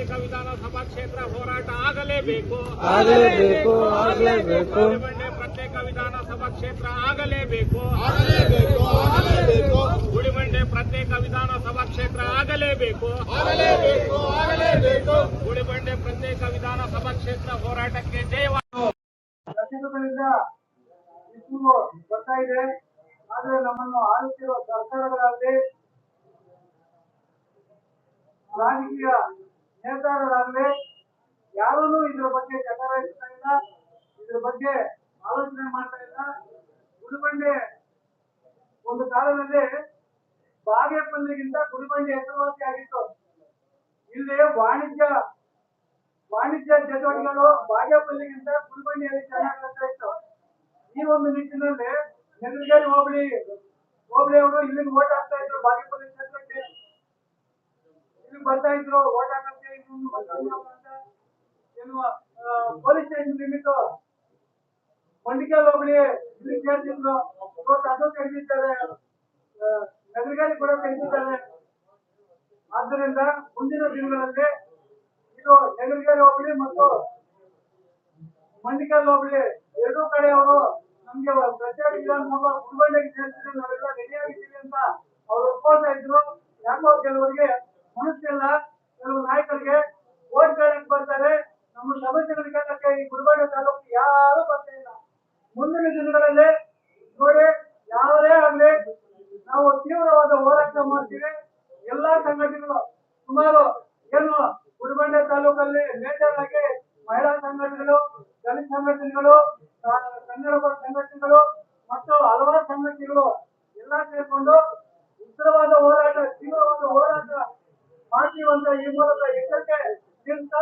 ಪ್ರತ್ಯೇಕ ವಿಧಾನಸಭಾ ಕ್ಷೇತ್ರ ಹೋರಾಟ ಆಗಲೇಬೇಕು. ಗುಡಿಬಂಡೆ ಪ್ರತ್ಯೇಕ ವಿಧಾನಸಭಾ ಕ್ಷೇತ್ರ ಆಗಲೇಬೇಕು. ಗುಡಿಬಂಡೆ ಪ್ರತ್ಯೇಕ ವಿಧಾನಸಭಾ ಕ್ಷೇತ್ರ ಆಗಲೇಬೇಕು. ಗುಡಿಬಂಡೆ ಪ್ರತ್ಯೇಕ ವಿಧಾನಸಭಾ ಕ್ಷೇತ್ರ ಹೋರಾಟಕ್ಕೆ ಜಯವಾಗಲಿ. ಬರ್ತಾ ಇದೆ. ಆದ್ರೆ ನಮ್ಮನ್ನು ಆಳುತ್ತಿರುವ ಸರ್ಕಾರಗಳಾಗಲಿ ರಾಜಕೀಯ ನೇತಾರರಾಗಲಿ ಯಾರೂ ಇದರ ಬಗ್ಗೆ ಚಟವಹಿಸ್ತಾ ಇಲ್ಲ, ಇದ್ರ ಬಗ್ಗೆ ಆಲೋಚನೆ ಮಾಡ್ತಾ ಇಲ್ಲ. ಗುಡಿಬಂಡೆ ಒಂದು ಕಾಲದಲ್ಲಿ ಬಾಗೇಪಲ್ಲಿಗಿಂತ ಗುಡಿಬಂಡೆ ಹೆಸರುವಾಸಿ ಆಗಿತ್ತು. ಇಲ್ಲಿ ವಾಣಿಜ್ಯ ಚಟುವಟಿಕೆಗಳು ಬಾಗೇಪಲ್ಲಿಗಿಂತ ಗುಡಿಬಂಡೆಯಲ್ಲಿ ಚೆನ್ನಾಗಿ ಆಗ್ತಾ ಇತ್ತು. ಈ ಒಂದು ನಿಟ್ಟಿನಲ್ಲಿ ನೆಲಗೇರಿ ಹೋಬಳಿ ಅವರು ಇಲ್ಲಿಗೆ ಓಟ್ ಹಾಕ್ತಾ ಇದ್ರು. ಬಾಗೇಪಲ್ಲಿ ಕ್ಷೇತ್ರಕ್ಕೆ ಇಲ್ಲಿಗೆ ಬರ್ತಾ ಇದ್ರು ಓಟ್ ಹಾಕಕ್ಕೆ. ಎನ್ನುವ ಪೊಲೀಸ್ ಸ್ಟೇಷನ್ ಲಿಮಿಟ್ ಮಂಡಿಕಲ್ ಹೋಬಳಿ ಇಲ್ಲಿ ಸೇರ್ತಿದ್ರು. ಇವತ್ತು ಅದು ತೆಗೆದಿದ್ದಾರೆ, ನಗರಗೇರಿ ಕೂಡ ತೆಗೆದಿದ್ದಾರೆ. ಆದ್ದರಿಂದ ಮುಂದಿನ ದಿನಗಳಲ್ಲಿ ಇದು ನಗರಗೇರಿ ಹೋಬಳಿ ಮತ್ತು ಮಂಡಿಕಲ್ ಹೋಬಳಿ ಎರಡೂ ಕಡೆಯವರು ನಮ್ಗೆ ಪ್ರತ್ಯೇಕ ವಿಧಾನಸಭಾ ಗುಡಿಬಂಡೆಗೆ ಸೇರಿಸಿದ್ರೆ ನಾವೆಲ್ಲ ರೆಡಿ ಆಗಿದ್ದೀವಿ ಅಂತ ಅವ್ರು ಒಪ್ಕೊಳ್ತಾ ಇದ್ರು. ಯಾಕೋ ಕೆಲವರಿಗೆ ಮನಸ್ಸಿಲ್ಲ, ಕೆಲವು ನಾಯಕರಿಗೆ ಓಟ್ ಕೇಳಕ್ ಬರ್ತಾರೆ, ನಮ್ಮ ಸಮಸ್ಯೆಗಳ ಕೇಳಕ್ಕೆ ಈ ಗುಡಿಬಂಡೆ ತಾಲೂಕು ಯಾರು ಬರ್ತಾ ಇಲ್ಲ. ಮುಂದಿನ ದಿನಗಳಲ್ಲಿ ನೋಡಿ, ಯಾರೇ ಆಗ್ಲಿ ನಾವು ತೀವ್ರವಾದ ಹೋರಾಟ ಮಾಡ್ತೀವಿ. ಎಲ್ಲಾ ಸಂಘಟನೆಗಳು ಸುಮಾರು ಏನು ಗುಡಿಬಂಡೆ ತಾಲೂಕಲ್ಲಿ ಮೇಜರ್ ಆಗಿ ಮಹಿಳಾ ಸಂಘಟನೆಗಳು, ದಲಿತ ಸಂಘಟನೆಗಳು, ಕನ್ನಡ ಪರ ಸಂಘಟನೆಗಳು ಮತ್ತು ಹಲವಾರು ಸಂಘಟನೆಗಳು ಎಲ್ಲ ಸೇರ್ಕೊಂಡು ಉಗ್ರವಾದ ಹೋರಾಟ, ತೀವ್ರವಾದ ಹೋರಾಟ ಮಾಡ್ತೀವಂತ ಈ ಮೂಲಕ ಎಚ್ಚರಿಕೆ ನೀಡ್ತಾ